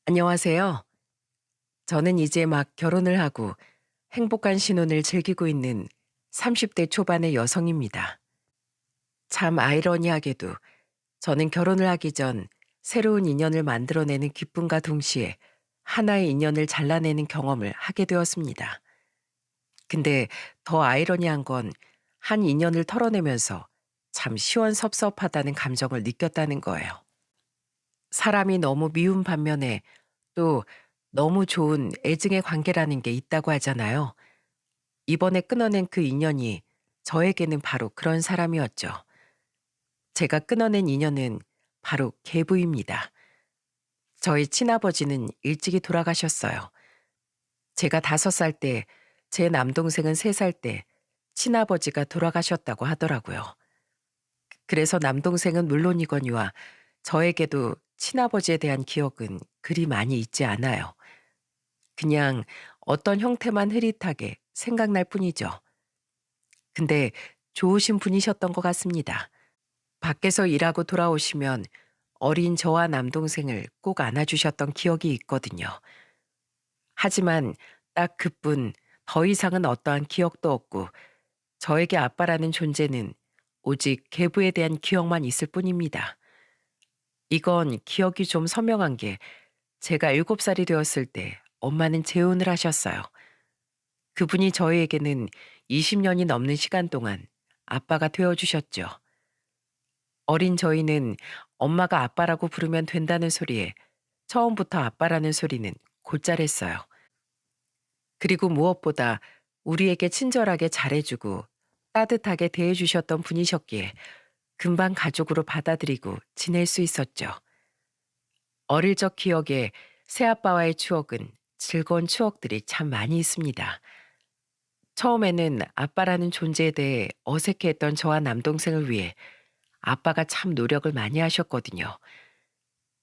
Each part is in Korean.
안녕하세요. 저는 이제 막 결혼을 하고 행복한 신혼을 즐기고 있는 30대 초반의 여성입니다. 참 아이러니하게도 저는 결혼을 하기 전 새로운 인연을 만들어내는 기쁨과 동시에 하나의 인연을 잘라내는 경험을 하게 되었습니다. 근데 더 아이러니한 건 한 인연을 털어내면서 참 시원섭섭하다는 감정을 느꼈다는 거예요. 사람이 너무 미운 반면에 또 너무 좋은 애증의 관계라는 게 있다고 하잖아요. 이번에 끊어낸 그 인연이 저에게는 바로 그런 사람이었죠. 제가 끊어낸 인연은 바로 계부입니다. 저희 친아버지는 일찍이 돌아가셨어요. 제가 5살 때, 제 남동생은 3살 때 친아버지가 돌아가셨다고 하더라고요. 그래서 남동생은 물론이거니와 저에게도 친아버지에 대한 기억은 그리 많이 있지 않아요. 그냥 어떤 형태만 흐릿하게 생각날 뿐이죠. 근데 좋으신 분이셨던 것 같습니다. 밖에서 일하고 돌아오시면 어린 저와 남동생을 꼭 안아주셨던 기억이 있거든요. 하지만 딱 그뿐 더 이상은 어떠한 기억도 없고 저에게 아빠라는 존재는 오직 계부에 대한 기억만 있을 뿐입니다. 이건 기억이 좀 선명한 게 제가 7살이 되었을 때 엄마는 재혼을 하셨어요. 그분이 저희에게는 20년이 넘는 시간 동안 아빠가 되어 주셨죠. 어린 저희는 엄마가 아빠라고 부르면 된다는 소리에 처음부터 아빠라는 소리는 곧잘 했어요. 그리고 무엇보다 우리에게 친절하게 잘해주고 따뜻하게 대해주셨던 분이셨기에 금방 가족으로 받아들이고 지낼 수 있었죠. 어릴 적 기억에 새아빠와의 추억은 즐거운 추억들이 참 많이 있습니다. 처음에는 아빠라는 존재에 대해 어색해했던 저와 남동생을 위해 아빠가 참 노력을 많이 하셨거든요.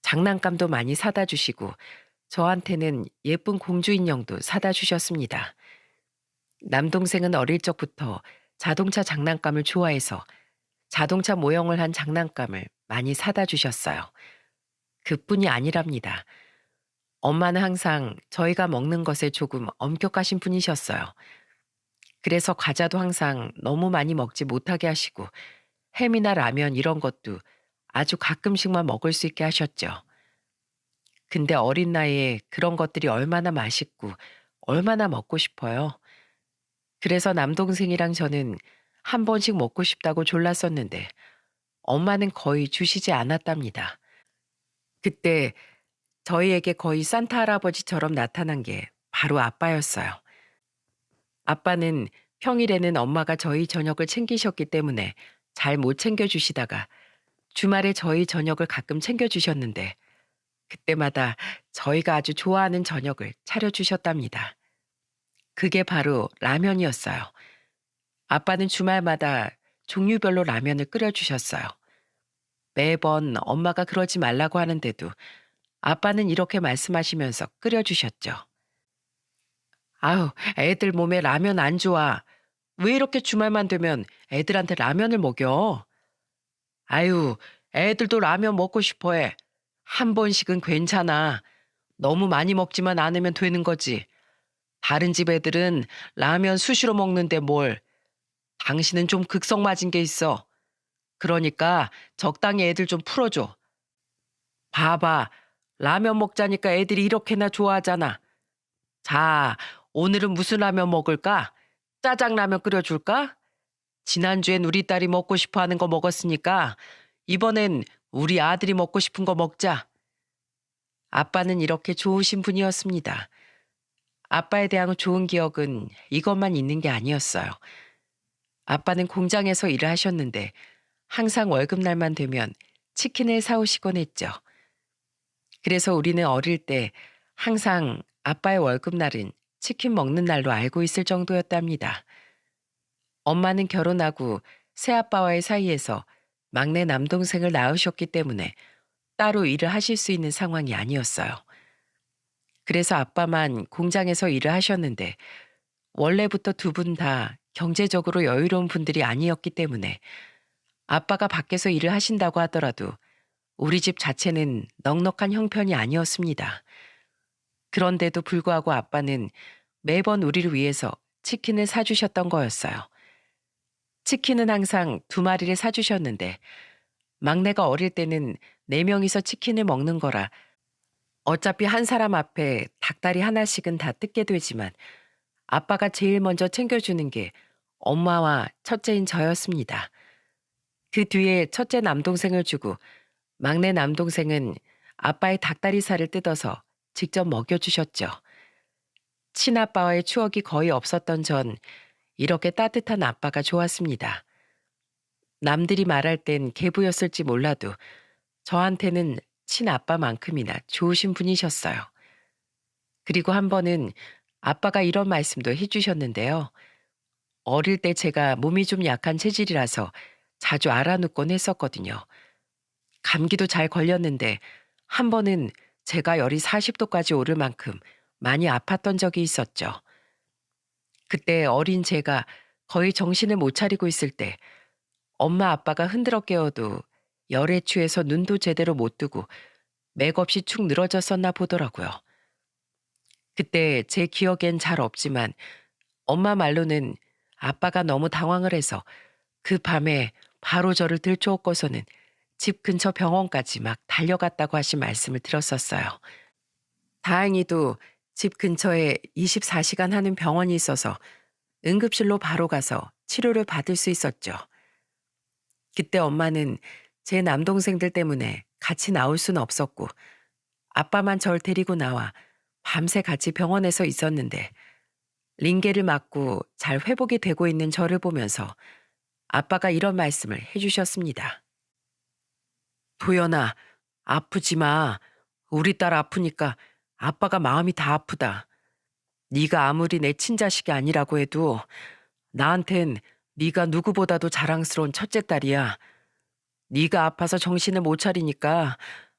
장난감도 많이 사다 주시고 저한테는 예쁜 공주 인형도 사다 주셨습니다. 남동생은 어릴 적부터 자동차 장난감을 좋아해서 자동차 모형을 한 장난감을 많이 사다 주셨어요. 그뿐이 아니랍니다. 엄마는 항상 저희가 먹는 것에 조금 엄격하신 분이셨어요. 그래서 과자도 항상 너무 많이 먹지 못하게 하시고 햄이나 라면 이런 것도 아주 가끔씩만 먹을 수 있게 하셨죠. 근데 어린 나이에 그런 것들이 얼마나 맛있고 얼마나 먹고 싶어요. 그래서 남동생이랑 저는 한 번씩 먹고 싶다고 졸랐었는데 엄마는 거의 주시지 않았답니다. 그때 저희에게 거의 산타 할아버지처럼 나타난 게 바로 아빠였어요. 아빠는 평일에는 엄마가 저희 저녁을 챙기셨기 때문에 잘 못 챙겨주시다가 주말에 저희 저녁을 가끔 챙겨주셨는데 그때마다 저희가 아주 좋아하는 저녁을 차려주셨답니다. 그게 바로 라면이었어요. 아빠는 주말마다 종류별로 라면을 끓여주셨어요. 매번 엄마가 그러지 말라고 하는데도 아빠는 이렇게 말씀하시면서 끓여주셨죠. 아우, 애들 몸에 라면 안 좋아. 왜 이렇게 주말만 되면 애들한테 라면을 먹여? 아유, 애들도 라면 먹고 싶어 해. 한 번씩은 괜찮아. 너무 많이 먹지만 않으면 되는 거지. 다른 집 애들은 라면 수시로 먹는데 뭘. 당신은 좀 극성 맞은 게 있어. 그러니까 적당히 애들 좀 풀어줘. 봐봐. 라면 먹자니까 애들이 이렇게나 좋아하잖아. 자, 오늘은 무슨 라면 먹을까? 짜장라면 끓여줄까? 지난주엔 우리 딸이 먹고 싶어 하는 거 먹었으니까 이번엔 우리 아들이 먹고 싶은 거 먹자. 아빠는 이렇게 좋으신 분이었습니다. 아빠에 대한 좋은 기억은 이것만 있는 게 아니었어요. 아빠는 공장에서 일을 하셨는데 항상 월급날만 되면 치킨을 사오시곤 했죠. 그래서 우리는 어릴 때 항상 아빠의 월급날은 치킨 먹는 날로 알고 있을 정도였답니다. 엄마는 결혼하고 새아빠와의 사이에서 막내 남동생을 낳으셨기 때문에 따로 일을 하실 수 있는 상황이 아니었어요. 그래서 아빠만 공장에서 일을 하셨는데 원래부터 두 분 다 경제적으로 여유로운 분들이 아니었기 때문에 아빠가 밖에서 일을 하신다고 하더라도 우리 집 자체는 넉넉한 형편이 아니었습니다. 그런데도 불구하고 아빠는 매번 우리를 위해서 치킨을 사주셨던 거였어요. 치킨은 항상 두 마리를 사주셨는데 막내가 어릴 때는 네 명이서 치킨을 먹는 거라 어차피 한 사람 앞에 닭다리 하나씩은 다 뜯게 되지만 아빠가 제일 먼저 챙겨주는 게 엄마와 첫째인 저였습니다. 그 뒤에 첫째 남동생을 주고 막내 남동생은 아빠의 닭다리살을 뜯어서 직접 먹여주셨죠. 친아빠와의 추억이 거의 없었던 전 이렇게 따뜻한 아빠가 좋았습니다. 남들이 말할 땐 계부였을지 몰라도 저한테는 친아빠만큼이나 좋으신 분이셨어요. 그리고 한 번은 아빠가 이런 말씀도 해주셨는데요. 어릴 때 제가 몸이 좀 약한 체질이라서 자주 알아눕곤 했었거든요. 감기도 잘 걸렸는데 한 번은 제가 열이 40도까지 오를 만큼 많이 아팠던 적이 있었죠. 그때 어린 제가 거의 정신을 못 차리고 있을 때 엄마 아빠가 흔들어 깨워도 열에 취해서 눈도 제대로 못 뜨고 맥없이 축 늘어졌었나 보더라고요. 그때 제 기억엔 잘 없지만 엄마 말로는 아빠가 너무 당황을 해서 그 밤에 바로 저를 들쳐업고서는 집 근처 병원까지 막 달려갔다고 하신 말씀을 들었었어요. 다행히도 집 근처에 24시간 하는 병원이 있어서 응급실로 바로 가서 치료를 받을 수 있었죠. 그때 엄마는 제 남동생들 때문에 같이 나올 수는 없었고 아빠만 절 데리고 나와 밤새 같이 병원에서 있었는데 링게를 맞고 잘 회복이 되고 있는 저를 보면서 아빠가 이런 말씀을 해주셨습니다. 도연아, 아프지 마. 우리 딸 아프니까 아빠가 마음이 다 아프다. 네가 아무리 내 친자식이 아니라고 해도 나한텐 네가 누구보다도 자랑스러운 첫째 딸이야. 네가 아파서 정신을 못 차리니까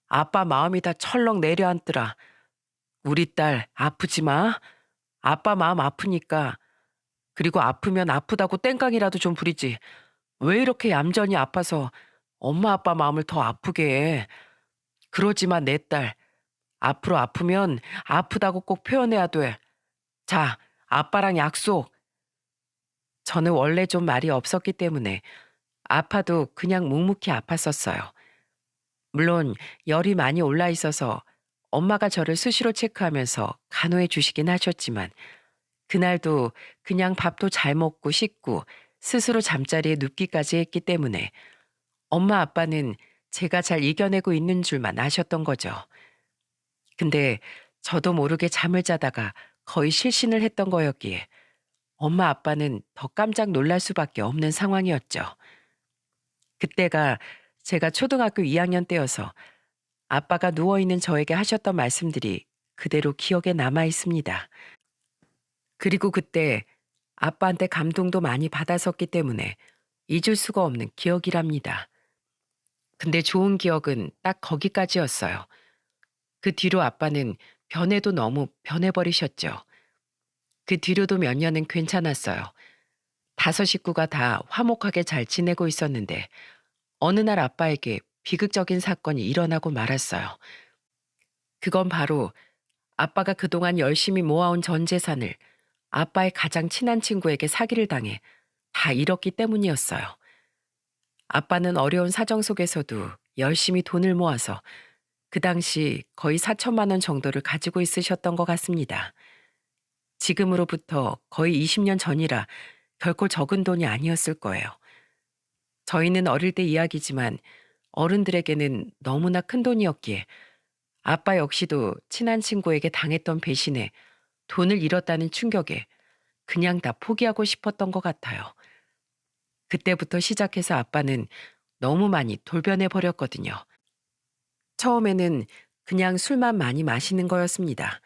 아빠 마음이 다 철렁 내려앉더라. 우리 딸 아프지 마. 아빠 마음 아프니까. 그리고 아프면 아프다고 땡깡이라도 좀 부리지. 왜 이렇게 얌전히 아파서 엄마 아빠 마음을 더 아프게 해. 그러지만 내 딸, 앞으로 아프면 아프다고 꼭 표현해야 돼. 자, 아빠랑 약속. 저는 원래 좀 말이 없었기 때문에 아파도 그냥 묵묵히 아팠었어요. 물론 열이 많이 올라 있어서 엄마가 저를 수시로 체크하면서 간호해 주시긴 하셨지만 그날도 그냥 밥도 잘 먹고 씻고 스스로 잠자리에 눕기까지 했기 때문에 엄마 아빠는 제가 잘 이겨내고 있는 줄만 아셨던 거죠. 근데 저도 모르게 잠을 자다가 거의 실신을 했던 거였기에 엄마 아빠는 더 깜짝 놀랄 수밖에 없는 상황이었죠. 그때가 제가 초등학교 2학년 때여서 아빠가 누워있는 저에게 하셨던 말씀들이 그대로 기억에 남아 있습니다. 그리고 그때 아빠한테 감동도 많이 받았었기 때문에 잊을 수가 없는 기억이랍니다. 근데 좋은 기억은 딱 거기까지였어요. 그 뒤로 아빠는 변해도 너무 변해버리셨죠. 그 뒤로도 몇 년은 괜찮았어요. 다섯 식구가 다 화목하게 잘 지내고 있었는데 어느 날 아빠에게 비극적인 사건이 일어나고 말았어요. 그건 바로 아빠가 그동안 열심히 모아온 전 재산을 아빠의 가장 친한 친구에게 사기를 당해 다 잃었기 때문이었어요. 아빠는 어려운 사정 속에서도 열심히 돈을 모아서 그 당시 거의 4천만 원 정도를 가지고 있으셨던 것 같습니다. 지금으로부터 거의 20년 전이라 결코 적은 돈이 아니었을 거예요. 저희는 어릴 때 이야기지만 어른들에게는 너무나 큰 돈이었기에 아빠 역시도 친한 친구에게 당했던 배신에 돈을 잃었다는 충격에 그냥 다 포기하고 싶었던 것 같아요. 그때부터 시작해서 아빠는 너무 많이 돌변해 버렸거든요. 처음에는 그냥 술만 많이 마시는 거였습니다.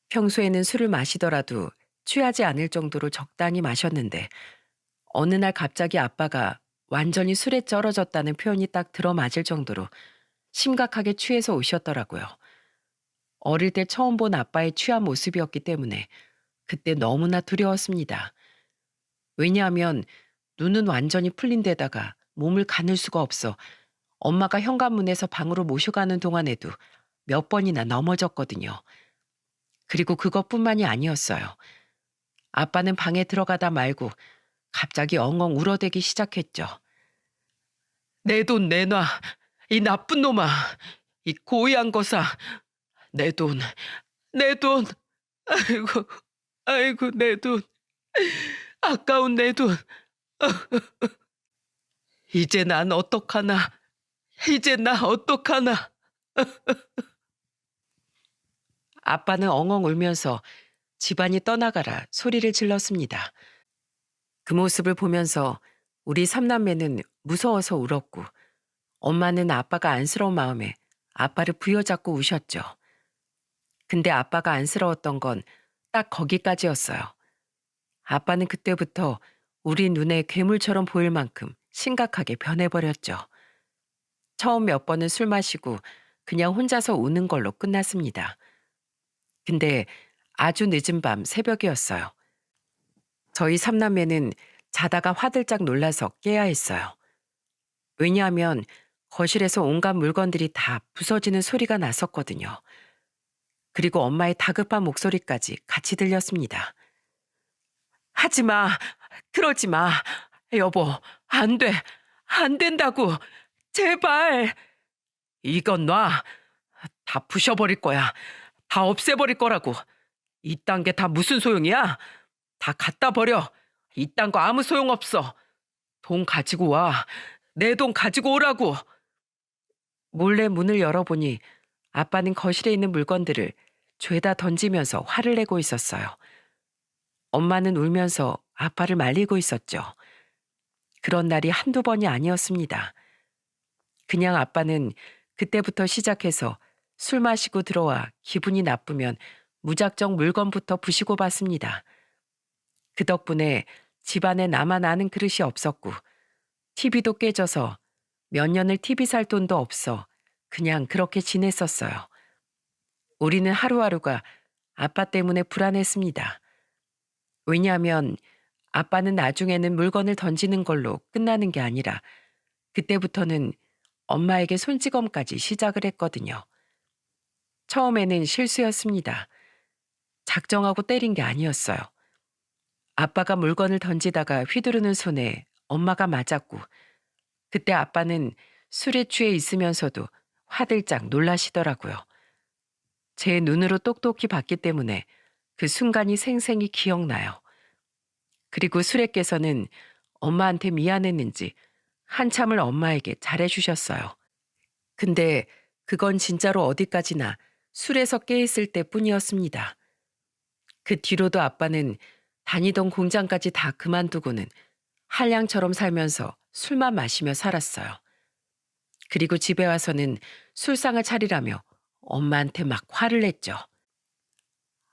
평소에는 술을 마시더라도 취하지 않을 정도로 적당히 마셨는데 어느 날 갑자기 아빠가 완전히 술에 쩔어졌다는 표현이 딱 들어맞을 정도로 심각하게 취해서 오셨더라고요. 어릴 때 처음 본 아빠의 취한 모습이었기 때문에 그때 너무나 두려웠습니다. 왜냐하면 눈은 완전히 풀린 데다가 몸을 가눌 수가 없어 엄마가 현관문에서 방으로 모셔가는 동안에도 몇 번이나 넘어졌거든요. 그리고 그것뿐만이 아니었어요. 아빠는 방에 들어가다 말고 갑자기 엉엉 울어대기 시작했죠. 내 돈 내놔. 이 나쁜 놈아. 이 고의한 거사. 내 돈, 내 돈. 아이고, 아이고, 내 돈. 아까운 내 돈. 이제 난 어떡하나. 이제 나 어떡하나. 아빠는 엉엉 울면서 집안이 떠나가라 소리를 질렀습니다. 그 모습을 보면서 우리 삼남매는 무서워서 울었고 엄마는 아빠가 안쓰러운 마음에 아빠를 부여잡고 우셨죠. 근데 아빠가 안쓰러웠던 건 딱 거기까지였어요. 아빠는 그때부터 우리 눈에 괴물처럼 보일 만큼 심각하게 변해버렸죠. 처음 몇 번은 술 마시고 그냥 혼자서 우는 걸로 끝났습니다. 근데 아주 늦은 밤 새벽이었어요. 저희 삼남매는 자다가 화들짝 놀라서 깨야 했어요. 왜냐하면 거실에서 온갖 물건들이 다 부서지는 소리가 났었거든요. 그리고 엄마의 다급한 목소리까지 같이 들렸습니다. 하지 마. 그러지 마. 여보, 안 돼. 안 된다고. 제발. 이건 놔. 다 부셔버릴 거야. 다 없애버릴 거라고. 이딴 게 다 무슨 소용이야? 다 갖다 버려. 이딴 거 아무 소용 없어. 돈 가지고 와. 내 돈 가지고 오라고. 몰래 문을 열어보니 아빠는 거실에 있는 물건들을 죄다 던지면서 화를 내고 있었어요. 엄마는 울면서 아빠를 말리고 있었죠. 그런 날이 한두 번이 아니었습니다. 그냥 아빠는 그때부터 시작해서 술 마시고 들어와 기분이 나쁘면 무작정 물건부터 부시고 봤습니다. 그 덕분에 집안에 나만 아는 그릇이 없었고 TV도 깨져서 몇 년을 TV 살 돈도 없어 그냥 그렇게 지냈었어요. 우리는 하루하루가 아빠 때문에 불안했습니다. 왜냐하면 아빠는 나중에는 물건을 던지는 걸로 끝나는 게 아니라 그때부터는 엄마에게 손찌검까지 시작을 했거든요. 처음에는 실수였습니다. 작정하고 때린 게 아니었어요. 아빠가 물건을 던지다가 휘두르는 손에 엄마가 맞았고 그때 아빠는 술에 취해 있으면서도 화들짝 놀라시더라고요. 제 눈으로 똑똑히 봤기 때문에 그 순간이 생생히 기억나요. 그리고 술에 깨서는 엄마한테 미안했는지 한참을 엄마에게 잘해주셨어요. 근데 그건 진짜로 어디까지나 술에서 깨있을 때뿐이었습니다. 그 뒤로도 아빠는 다니던 공장까지 다 그만두고는 한량처럼 살면서 술만 마시며 살았어요. 그리고 집에 와서는 술상을 차리라며 엄마한테 막 화를 냈죠.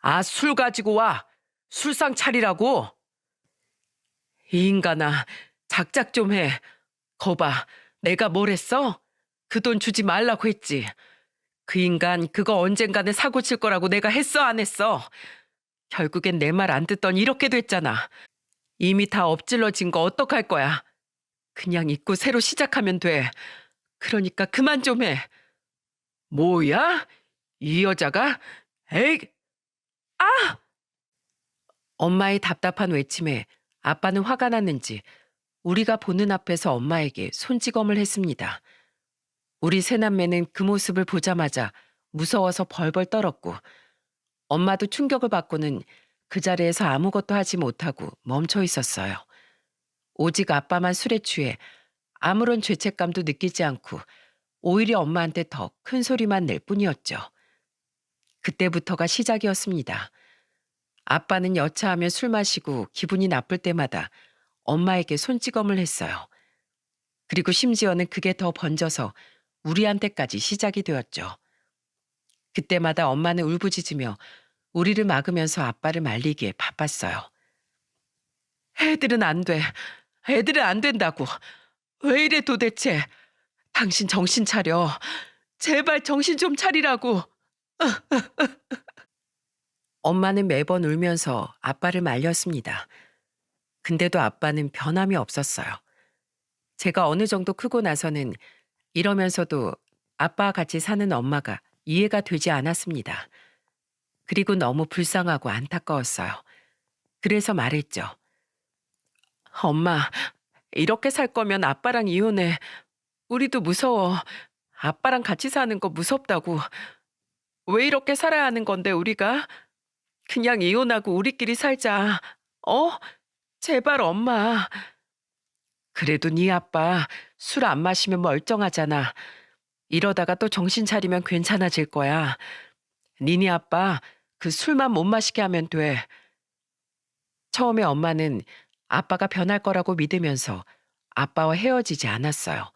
아, 술 가지고 와. 술상 차리라고. 이 인간아, 작작 좀 해. 거봐, 내가 뭘 했어? 그 돈 주지 말라고 했지. 그 인간 그거 언젠가는 사고 칠 거라고 내가 했어 안 했어? 결국엔 내 말 안 듣더니 이렇게 됐잖아. 이미 다 엎질러진 거 어떡할 거야? 그냥 잊고 새로 시작하면 돼. 그러니까 그만 좀 해. 뭐야? 이 여자가? 에이, 아! 엄마의 답답한 외침에 아빠는 화가 났는지 우리가 보는 앞에서 엄마에게 손찌검을 했습니다. 우리 새남매는 그 모습을 보자마자 무서워서 벌벌 떨었고 엄마도 충격을 받고는 그 자리에서 아무것도 하지 못하고 멈춰 있었어요. 오직 아빠만 술에 취해 아무런 죄책감도 느끼지 않고 오히려 엄마한테 더 큰 소리만 낼 뿐이었죠. 그때부터가 시작이었습니다. 아빠는 여차하면 술 마시고 기분이 나쁠 때마다 엄마에게 손찌검을 했어요. 그리고 심지어는 그게 더 번져서 우리한테까지 시작이 되었죠. 그때마다 엄마는 울부짖으며 우리를 막으면서 아빠를 말리기에 바빴어요. 애들은 안 돼. 애들은 안 된다고. 왜 이래 도대체. 당신 정신 차려. 제발 정신 좀 차리라고. 엄마는 매번 울면서 아빠를 말렸습니다. 근데도 아빠는 변함이 없었어요. 제가 어느 정도 크고 나서는 이러면서도 아빠와 같이 사는 엄마가 이해가 되지 않았습니다. 그리고 너무 불쌍하고 안타까웠어요. 그래서 말했죠. 엄마, 이렇게 살 거면 아빠랑 이혼해. 우리도 무서워. 아빠랑 같이 사는 거 무섭다고. 왜 이렇게 살아야 하는 건데, 우리가? 그냥 이혼하고 우리끼리 살자. 어? 제발 엄마. 그래도 네 아빠 술 안 마시면 멀쩡하잖아. 이러다가 또 정신 차리면 괜찮아질 거야. 니네 아빠 그 술만 못 마시게 하면 돼. 처음에 엄마는 아빠가 변할 거라고 믿으면서 아빠와 헤어지지 않았어요.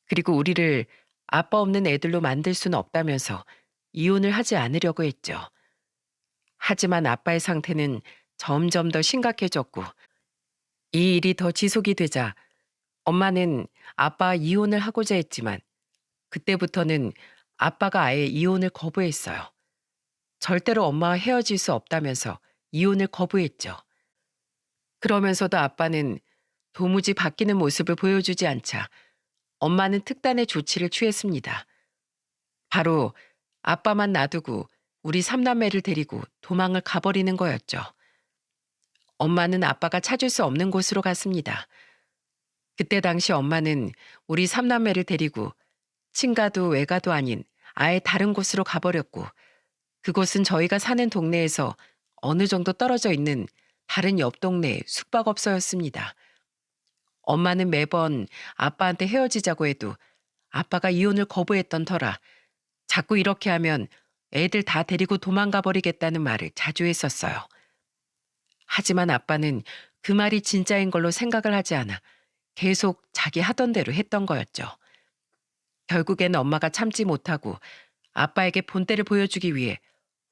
그리고 우리를 아빠 없는 애들로 만들 수는 없다면서 이혼을 하지 않으려고 했죠. 하지만 아빠의 상태는 점점 더 심각해졌고 이 일이 더 지속이 되자 엄마는 아빠와 이혼을 하고자 했지만 그때부터는 아빠가 아예 이혼을 거부했어요. 절대로 엄마와 헤어질 수 없다면서 이혼을 거부했죠. 그러면서도 아빠는 도무지 바뀌는 모습을 보여주지 않자 엄마는 특단의 조치를 취했습니다. 바로 아빠만 놔두고 우리 삼남매를 데리고 도망을 가버리는 거였죠. 엄마는 아빠가 찾을 수 없는 곳으로 갔습니다. 그때 당시 엄마는 우리 삼남매를 데리고 친가도 외가도 아닌 아예 다른 곳으로 가버렸고 그곳은 저희가 사는 동네에서 어느 정도 떨어져 있는 다른 옆 동네의 숙박업소였습니다. 엄마는 매번 아빠한테 헤어지자고 해도 아빠가 이혼을 거부했던 터라 자꾸 이렇게 하면 애들 다 데리고 도망가 버리겠다는 말을 자주 했었어요. 하지만 아빠는 그 말이 진짜인 걸로 생각을 하지 않아 계속 자기 하던 대로 했던 거였죠. 결국엔 엄마가 참지 못하고 아빠에게 본때를 보여주기 위해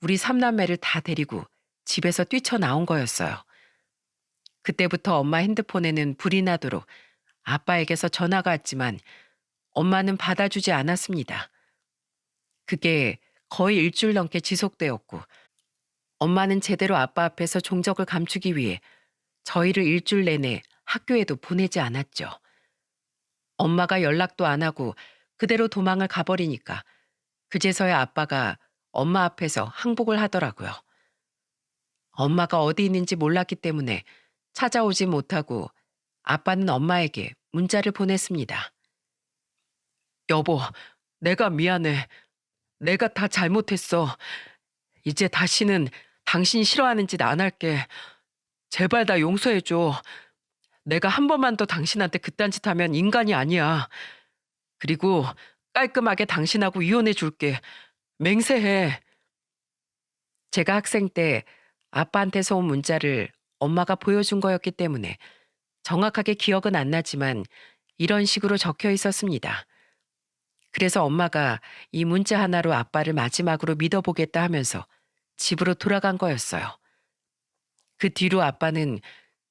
우리 삼남매를 다 데리고 집에서 뛰쳐나온 거였어요. 그때부터 엄마 핸드폰에는 불이 나도록 아빠에게서 전화가 왔지만 엄마는 받아주지 않았습니다. 그게 거의 일주일 넘게 지속되었고 엄마는 제대로 아빠 앞에서 종적을 감추기 위해 저희를 일주일 내내 학교에도 보내지 않았죠. 엄마가 연락도 안 하고 그대로 도망을 가버리니까 그제서야 아빠가 엄마 앞에서 항복을 하더라고요. 엄마가 어디 있는지 몰랐기 때문에 찾아오지 못하고 아빠는 엄마에게 문자를 보냈습니다. 여보, 내가 미안해. 내가 다 잘못했어. 이제 다시는 당신 싫어하는 짓 안 할게. 제발 나 용서해줘. 내가 한 번만 더 당신한테 그딴 짓 하면 인간이 아니야. 그리고 깔끔하게 당신하고 이혼해 줄게. 맹세해. 제가 학생 때 아빠한테서 온 문자를 엄마가 보여준 거였기 때문에 정확하게 기억은 안 나지만 이런 식으로 적혀 있었습니다. 그래서 엄마가 이 문자 하나로 아빠를 마지막으로 믿어보겠다 하면서 집으로 돌아간 거였어요. 그 뒤로 아빠는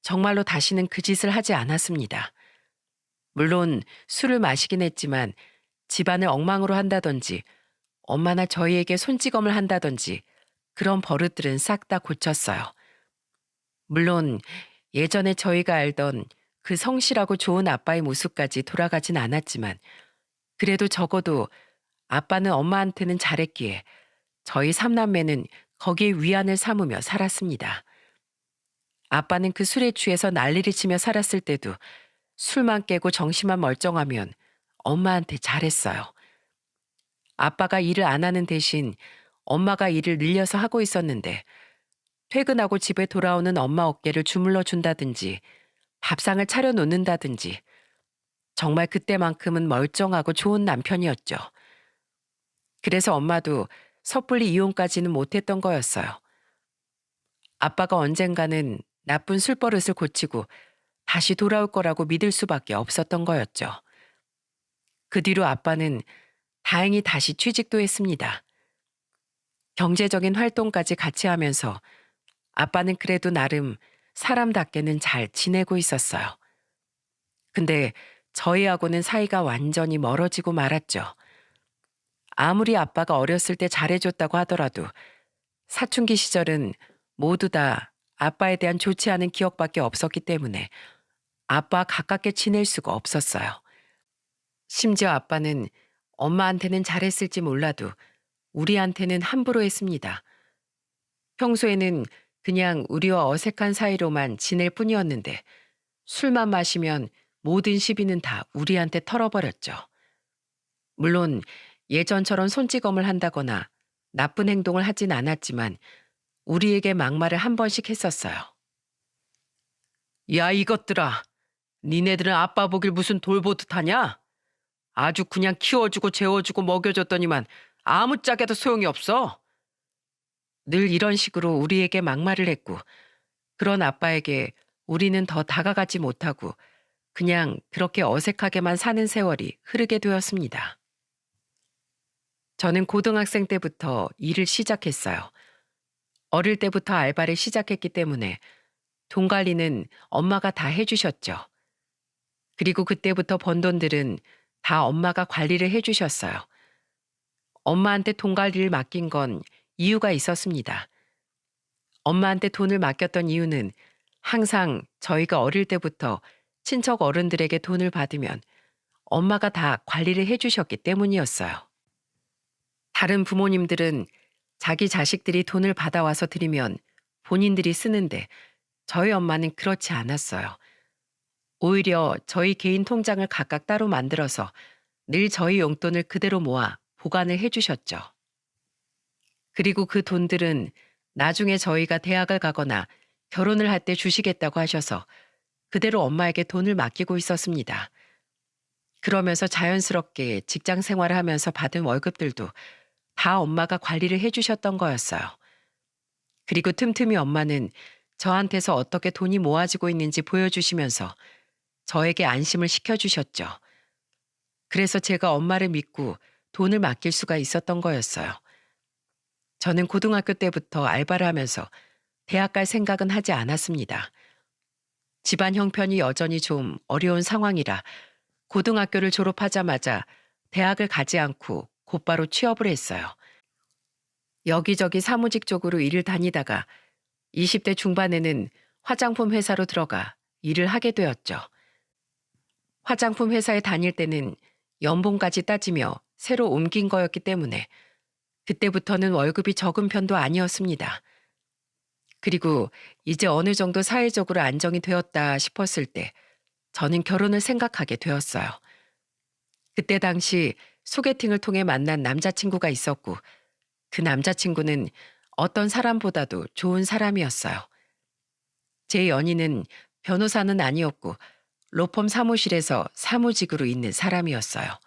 정말로 다시는 그 짓을 하지 않았습니다. 물론 술을 마시긴 했지만 집안을 엉망으로 한다든지 엄마나 저희에게 손찌검을 한다든지 그런 버릇들은 싹 다 고쳤어요. 물론 예전에 저희가 알던 그 성실하고 좋은 아빠의 모습까지 돌아가진 않았지만 그래도 적어도 아빠는 엄마한테는 잘했기에 저희 삼남매는 거기에 위안을 삼으며 살았습니다. 아빠는 그 술에 취해서 난리를 치며 살았을 때도 술만 깨고 정신만 멀쩡하면 엄마한테 잘했어요. 아빠가 일을 안 하는 대신 엄마가 일을 늘려서 하고 있었는데 퇴근하고 집에 돌아오는 엄마 어깨를 주물러 준다든지 밥상을 차려 놓는다든지 정말 그때만큼은 멀쩡하고 좋은 남편이었죠. 그래서 엄마도 섣불리 이혼까지는 못했던 거였어요. 아빠가 언젠가는 나쁜 술버릇을 고치고 다시 돌아올 거라고 믿을 수밖에 없었던 거였죠. 그 뒤로 아빠는 다행히 다시 취직도 했습니다. 경제적인 활동까지 같이 하면서 아빠는 그래도 나름 사람답게는 잘 지내고 있었어요. 근데 저희하고는 사이가 완전히 멀어지고 말았죠. 아무리 아빠가 어렸을 때 잘해줬다고 하더라도 사춘기 시절은 모두 다 아빠에 대한 좋지 않은 기억밖에 없었기 때문에 아빠와 가깝게 지낼 수가 없었어요. 심지어 아빠는 엄마한테는 잘했을지 몰라도 우리한테는 함부로 했습니다. 평소에는 그냥 우리와 어색한 사이로만 지낼 뿐이었는데 술만 마시면 모든 시비는 다 우리한테 털어버렸죠. 물론 예전처럼 손찌검을 한다거나 나쁜 행동을 하진 않았지만 우리에게 막말을 한 번씩 했었어요. 야, 이것들아. 니네들은 아빠 보길 무슨 돌보듯 하냐? 아주 그냥 키워주고 재워주고 먹여줬더니만 아무짝에도 소용이 없어. 늘 이런 식으로 우리에게 막말을 했고, 그런 아빠에게 우리는 더 다가가지 못하고 그냥 그렇게 어색하게만 사는 세월이 흐르게 되었습니다. 저는 고등학생 때부터 일을 시작했어요. 어릴 때부터 알바를 시작했기 때문에 돈 관리는 엄마가 다 해주셨죠. 그리고 그때부터 번 돈들은 다 엄마가 관리를 해주셨어요. 엄마한테 돈 관리를 맡긴 건 이유가 있었습니다. 엄마한테 돈을 맡겼던 이유는 항상 저희가 어릴 때부터 친척 어른들에게 돈을 받으면 엄마가 다 관리를 해주셨기 때문이었어요. 다른 부모님들은 자기 자식들이 돈을 받아와서 드리면 본인들이 쓰는데 저희 엄마는 그렇지 않았어요. 오히려 저희 개인 통장을 각각 따로 만들어서 늘 저희 용돈을 그대로 모아 보관을 해주셨죠. 그리고 그 돈들은 나중에 저희가 대학을 가거나 결혼을 할 때 주시겠다고 하셔서 그대로 엄마에게 돈을 맡기고 있었습니다. 그러면서 자연스럽게 직장 생활을 하면서 받은 월급들도 다 엄마가 관리를 해주셨던 거였어요. 그리고 틈틈이 엄마는 저한테서 어떻게 돈이 모아지고 있는지 보여주시면서 저에게 안심을 시켜주셨죠. 그래서 제가 엄마를 믿고 돈을 맡길 수가 있었던 거였어요. 저는 고등학교 때부터 알바를 하면서 대학 갈 생각은 하지 않았습니다. 집안 형편이 여전히 좀 어려운 상황이라 고등학교를 졸업하자마자 대학을 가지 않고 곧바로 취업을 했어요. 여기저기 사무직 쪽으로 일을 다니다가 20대 중반에는 화장품 회사로 들어가 일을 하게 되었죠. 화장품 회사에 다닐 때는 연봉까지 따지며 새로 옮긴 거였기 때문에 그때부터는 월급이 적은 편도 아니었습니다. 그리고 이제 어느 정도 사회적으로 안정이 되었다 싶었을 때 저는 결혼을 생각하게 되었어요. 그때 당시 소개팅을 통해 만난 남자친구가 있었고 그 남자친구는 어떤 사람보다도 좋은 사람이었어요. 제 연인은 변호사는 아니었고 로펌 사무실에서 사무직으로 있는 사람이었어요.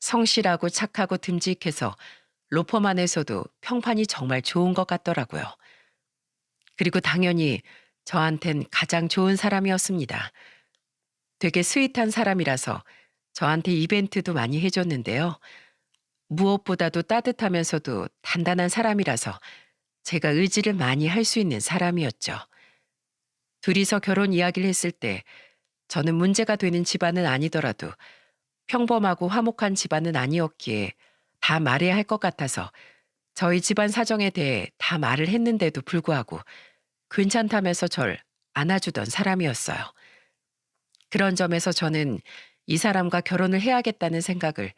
성실하고 착하고 듬직해서 로펌 안에서도 평판이 정말 좋은 것 같더라고요. 그리고 당연히 저한텐 가장 좋은 사람이었습니다. 되게 스윗한 사람이라서 저한테 이벤트도 많이 해줬는데요. 무엇보다도 따뜻하면서도 단단한 사람이라서 제가 의지를 많이 할 수 있는 사람이었죠. 둘이서 결혼 이야기를 했을 때 저는 문제가 되는 집안은 아니더라도 평범하고 화목한 집안은 아니었기에 다 말해야 할 것 같아서 저희 집안 사정에 대해 다 말을 했는데도 불구하고 괜찮다면서 절 안아주던 사람이었어요. 그런 점에서 저는 이 사람과 결혼을 해야겠다는 생각을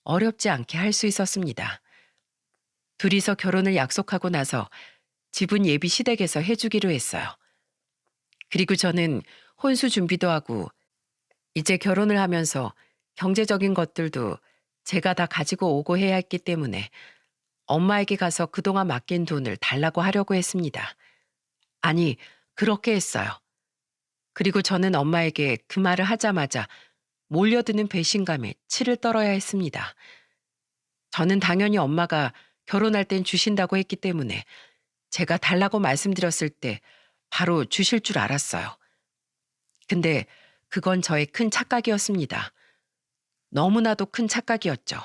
어렵지 않게 할 수 있었습니다. 둘이서 결혼을 약속하고 나서 집은 예비 시댁에서 해주기로 했어요. 그리고 저는 혼수 준비도 하고 이제 결혼을 하면서 경제적인 것들도 제가 다 가지고 오고 해야 했기 때문에 엄마에게 가서 그동안 맡긴 돈을 달라고 하려고 했습니다. 아니, 그렇게 했어요. 그리고 저는 엄마에게 그 말을 하자마자 몰려드는 배신감에 치를 떨어야 했습니다. 저는 당연히 엄마가 결혼할 땐 주신다고 했기 때문에 제가 달라고 말씀드렸을 때 바로 주실 줄 알았어요. 근데 그건 저의 큰 착각이었습니다. 너무나도 큰 착각이었죠.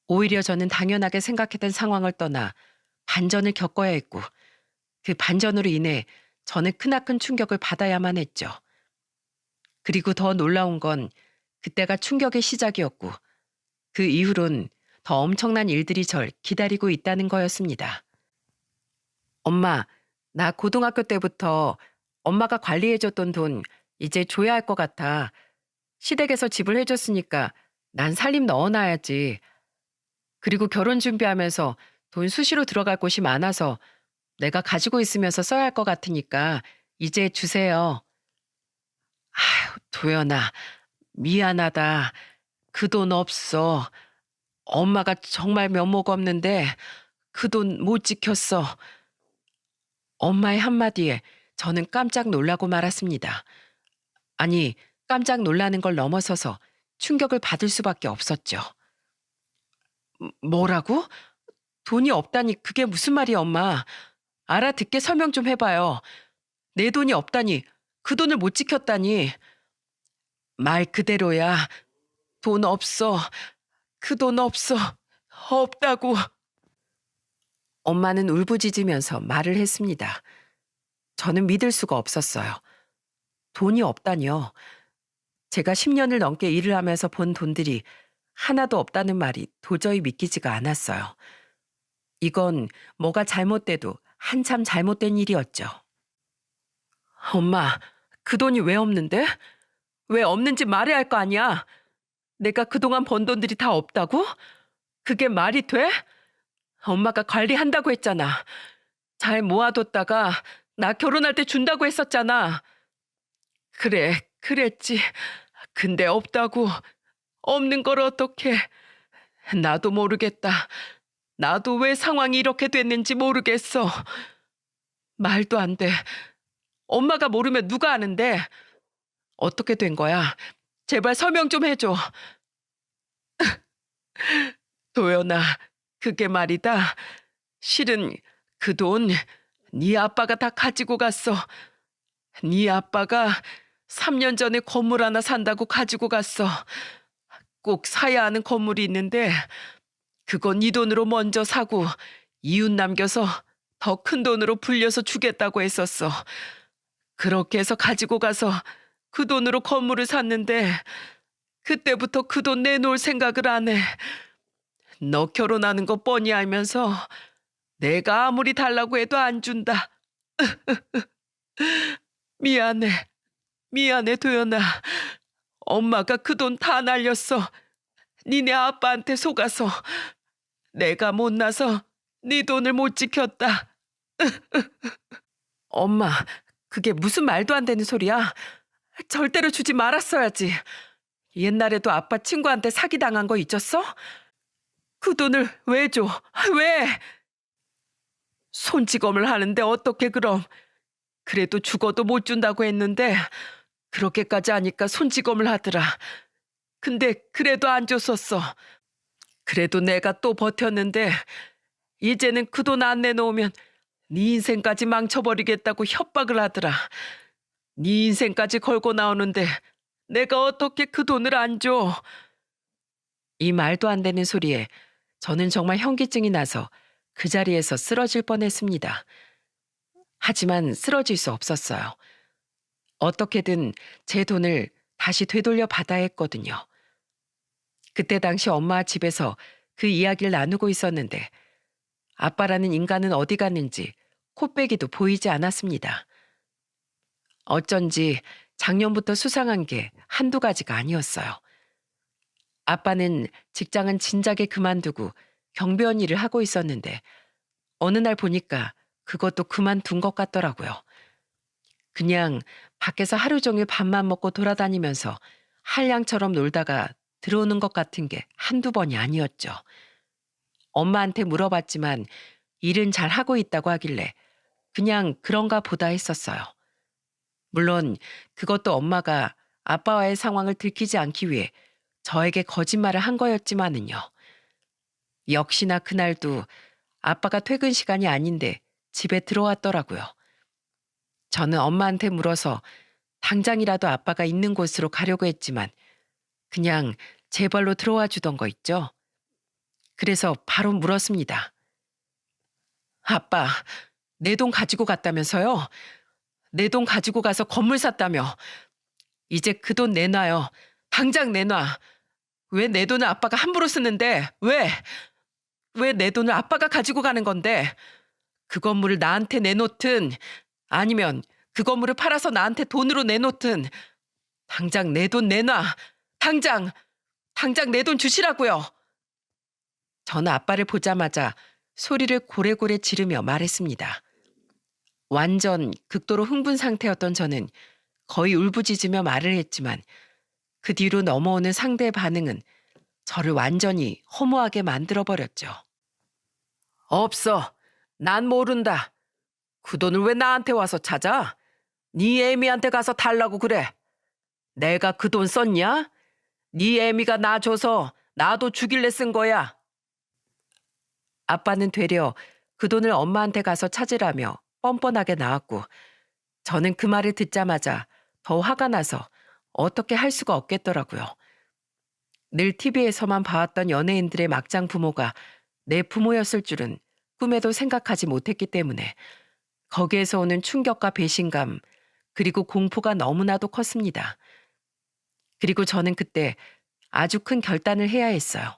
오히려 저는 당연하게 생각했던 상황을 떠나 반전을 겪어야 했고 그 반전으로 인해 저는 크나큰 충격을 받아야만 했죠. 그리고 더 놀라운 건 그때가 충격의 시작이었고 그 이후론 더 엄청난 일들이 절 기다리고 있다는 거였습니다. 엄마, 나 고등학교 때부터 엄마가 관리해줬던 돈 이제 줘야 할 것 같아. 시댁에서 집을 해줬으니까 난 살림 넣어놔야지. 그리고 결혼 준비하면서 돈 수시로 들어갈 곳이 많아서 내가 가지고 있으면서 써야 할 것 같으니까 이제 주세요. 아휴, 도연아, 미안하다. 그 돈 없어. 엄마가 정말 면목 없는데 그 돈 못 지켰어. 엄마의 한마디에 저는 깜짝 놀라고 말았습니다. 아니, 깜짝 놀라는 걸 넘어서서 충격을 받을 수밖에 없었죠. 뭐라고? 돈이 없다니 그게 무슨 말이야, 엄마. 알아듣게 설명 좀 해봐요. 내 돈이 없다니, 그 돈을 못 지켰다니. 말 그대로야. 돈 없어. 그 돈 없어. 없다고. 엄마는 울부짖으면서 말을 했습니다. 저는 믿을 수가 없었어요. 돈이 없다니요. 제가 10년을 넘게 일을 하면서 본 돈들이 하나도 없다는 말이 도저히 믿기지가 않았어요. 이건 뭐가 잘못돼도 한참 잘못된 일이었죠. 엄마, 그 돈이 왜 없는데? 왜 없는지 말해야 할 거 아니야? 내가 그동안 번 돈들이 다 없다고? 그게 말이 돼? 엄마가 관리한다고 했잖아. 잘 모아뒀다가 나 결혼할 때 준다고 했었잖아. 그래, 그랬지. 근데 없다고. 없는 걸 어떡해. 나도 모르겠다. 나도 왜 상황이 이렇게 됐는지 모르겠어. 말도 안 돼. 엄마가 모르면 누가 아는데. 어떻게 된 거야? 제발 설명 좀 해줘. 도연아, 그게 말이다. 실은 그 돈 네 아빠가 다 가지고 갔어. 네 아빠가 3년 전에 건물 하나 산다고 가지고 갔어. 꼭 사야 하는 건물이 있는데 그건 네 돈으로 먼저 사고 이웃 남겨서 더 큰 돈으로 불려서 주겠다고 했었어. 그렇게 해서 가지고 가서 그 돈으로 건물을 샀는데 그때부터 그 돈 내놓을 생각을 안 해. 너 결혼하는 거 뻔히 알면서 내가 아무리 달라고 해도 안 준다. 미안해. 미안해, 도연아. 엄마가 그 돈 다 날렸어. 니네 아빠한테 속아서. 내가 못나서 네 돈을 못 지켰다. 엄마, 그게 무슨 말도 안 되는 소리야? 절대로 주지 말았어야지. 옛날에도 아빠 친구한테 사기당한 거 잊었어? 그 돈을 왜 줘? 왜? 손찌검을 하는데 어떻게 그럼? 그래도 죽어도 못 준다고 했는데 그렇게까지 하니까 손찌검을 하더라. 근데 그래도 안 줬었어. 그래도 내가 또 버텼는데 이제는 그 돈 안 내놓으면 네 인생까지 망쳐버리겠다고 협박을 하더라. 네 인생까지 걸고 나오는데 내가 어떻게 그 돈을 안 줘? 이 말도 안 되는 소리에 저는 정말 현기증이 나서 그 자리에서 쓰러질 뻔했습니다. 하지만 쓰러질 수 없었어요. 어떻게든 제 돈을 다시 되돌려 받아야 했거든요. 그때 당시 엄마 집에서 그 이야기를 나누고 있었는데 아빠라는 인간은 어디 갔는지 코빼기도 보이지 않았습니다. 어쩐지 작년부터 수상한 게 한두 가지가 아니었어요. 아빠는 직장은 진작에 그만두고 경비원 일을 하고 있었는데 어느 날 보니까 그것도 그만둔 것 같더라고요. 그냥 밖에서 하루 종일 밥만 먹고 돌아다니면서 한량처럼 놀다가 들어오는 것 같은 게 한두 번이 아니었죠. 엄마한테 물어봤지만 일은 잘 하고 있다고 하길래 그냥 그런가 보다 했었어요. 물론 그것도 엄마가 아빠와의 상황을 들키지 않기 위해 저에게 거짓말을 한 거였지만은요. 역시나 그날도 아빠가 퇴근 시간이 아닌데 집에 들어왔더라고요. 저는 엄마한테 물어서 당장이라도 아빠가 있는 곳으로 가려고 했지만 그냥 제 발로 들어와 주던 거 있죠. 그래서 바로 물었습니다. 아빠, 내 돈 가지고 갔다면서요? 내 돈 가지고 가서 건물 샀다며. 이제 그 돈 내놔요. 당장 내놔. 왜 내 돈을 아빠가 함부로 쓰는데? 왜? 왜 내 돈을 아빠가 가지고 가는 건데? 그 건물을 나한테 내놓든 아니면 그 건물을 팔아서 나한테 돈으로 내놓든 당장 내 돈 내놔. 당장 내 돈 주시라고요. 저는 아빠를 보자마자 소리를 고래고래 지르며 말했습니다. 완전 극도로 흥분 상태였던 저는 거의 울부짖으며 말을 했지만 그 뒤로 넘어오는 상대의 반응은 저를 완전히 허무하게 만들어버렸죠. 없어. 난 모른다. 그 돈을 왜 나한테 와서 찾아? 네 애미한테 가서 달라고 그래. 내가 그 돈 썼냐? 네 애미가 나 줘서 나도 주길래 쓴 거야. 아빠는 되려 그 돈을 엄마한테 가서 찾으라며 뻔뻔하게 나왔고 저는 그 말을 듣자마자 더 화가 나서 어떻게 할 수가 없겠더라고요. 늘 TV에서만 봐왔던 연예인들의 막장 부모가 내 부모였을 줄은 꿈에도 생각하지 못했기 때문에 거기에서 오는 충격과 배신감 그리고 공포가 너무나도 컸습니다. 그리고 저는 그때 아주 큰 결단을 해야 했어요.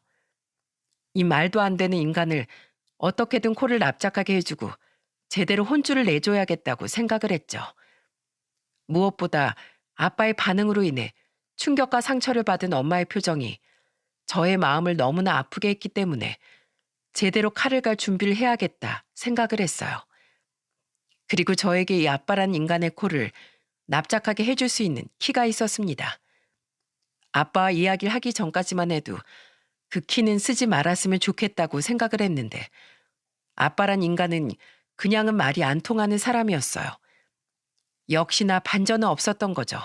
이 말도 안 되는 인간을 어떻게든 코를 납작하게 해주고 제대로 혼쭐을 내줘야겠다고 생각을 했죠. 무엇보다 아빠의 반응으로 인해 충격과 상처를 받은 엄마의 표정이 저의 마음을 너무나 아프게 했기 때문에 제대로 칼을 갈 준비를 해야겠다 생각을 했어요. 그리고 저에게 이 아빠란 인간의 코를 납작하게 해줄 수 있는 키가 있었습니다. 아빠와 이야기를 하기 전까지만 해도 그 키는 쓰지 말았으면 좋겠다고 생각을 했는데 아빠란 인간은 그냥은 말이 안 통하는 사람이었어요. 역시나 반전은 없었던 거죠.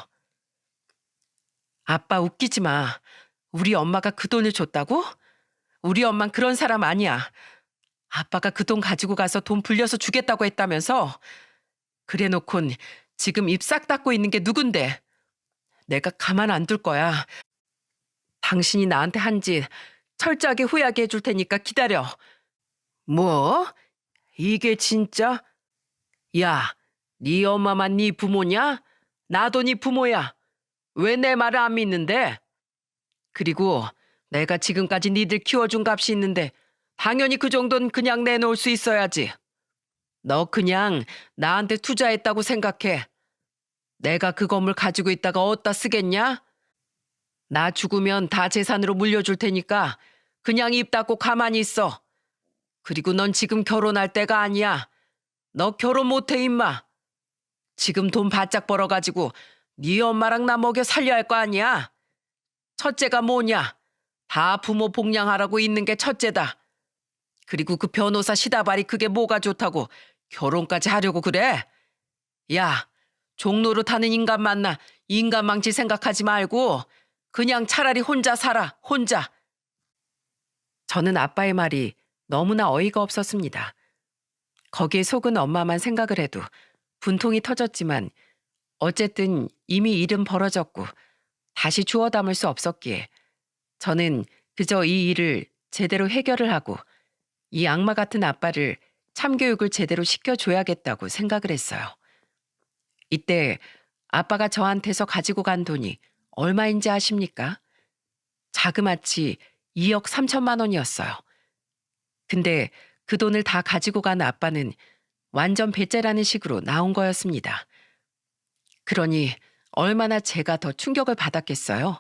아빠 웃기지 마. 우리 엄마가 그 돈을 줬다고? 우리 엄만 그런 사람 아니야. 아빠가 그 돈 가지고 가서 돈 불려서 주겠다고 했다면서? 그래놓곤 지금 입 싹 닫고 있는 게 누군데? 내가 가만 안 둘 거야. 당신이 나한테 한 짓 철저하게 후회하게 해줄 테니까 기다려. 뭐? 이게 진짜? 야, 네 엄마만 네 부모냐? 나도 네 부모야. 왜 내 말을 안 믿는데? 그리고 내가 지금까지 니들 키워준 값이 있는데 당연히 그 정도는 그냥 내놓을 수 있어야지. 너 그냥 나한테 투자했다고 생각해. 내가 그 건물 가지고 있다가 어디다 쓰겠냐? 나 죽으면 다 재산으로 물려줄 테니까 그냥 입 닫고 가만히 있어. 그리고 넌 지금 결혼할 때가 아니야. 너 결혼 못해 임마. 지금 돈 바짝 벌어가지고 네 엄마랑 나 먹여 살려야 할 거 아니야. 첫째가 뭐냐? 다 부모 복양하라고 있는 게 첫째다. 그리고 그 변호사 시다발이 그게 뭐가 좋다고 결혼까지 하려고 그래? 야, 종로로 타는 인간 만나 인간 망치 생각하지 말고 그냥 차라리 혼자 살아, 혼자. 저는 아빠의 말이 너무나 어이가 없었습니다. 거기에 속은 엄마만 생각을 해도 분통이 터졌지만 어쨌든 이미 일은 벌어졌고 다시 주워 담을 수 없었기에 저는 그저 이 일을 제대로 해결을 하고 이 악마 같은 아빠를 참교육을 제대로 시켜줘야겠다고 생각을 했어요. 이때 아빠가 저한테서 가지고 간 돈이 얼마인지 아십니까? 자그마치 2억 3천만 원이었어요. 근데 그 돈을 다 가지고 간 아빠는 완전 배째라는 식으로 나온 거였습니다. 그러니 얼마나 제가 더 충격을 받았겠어요?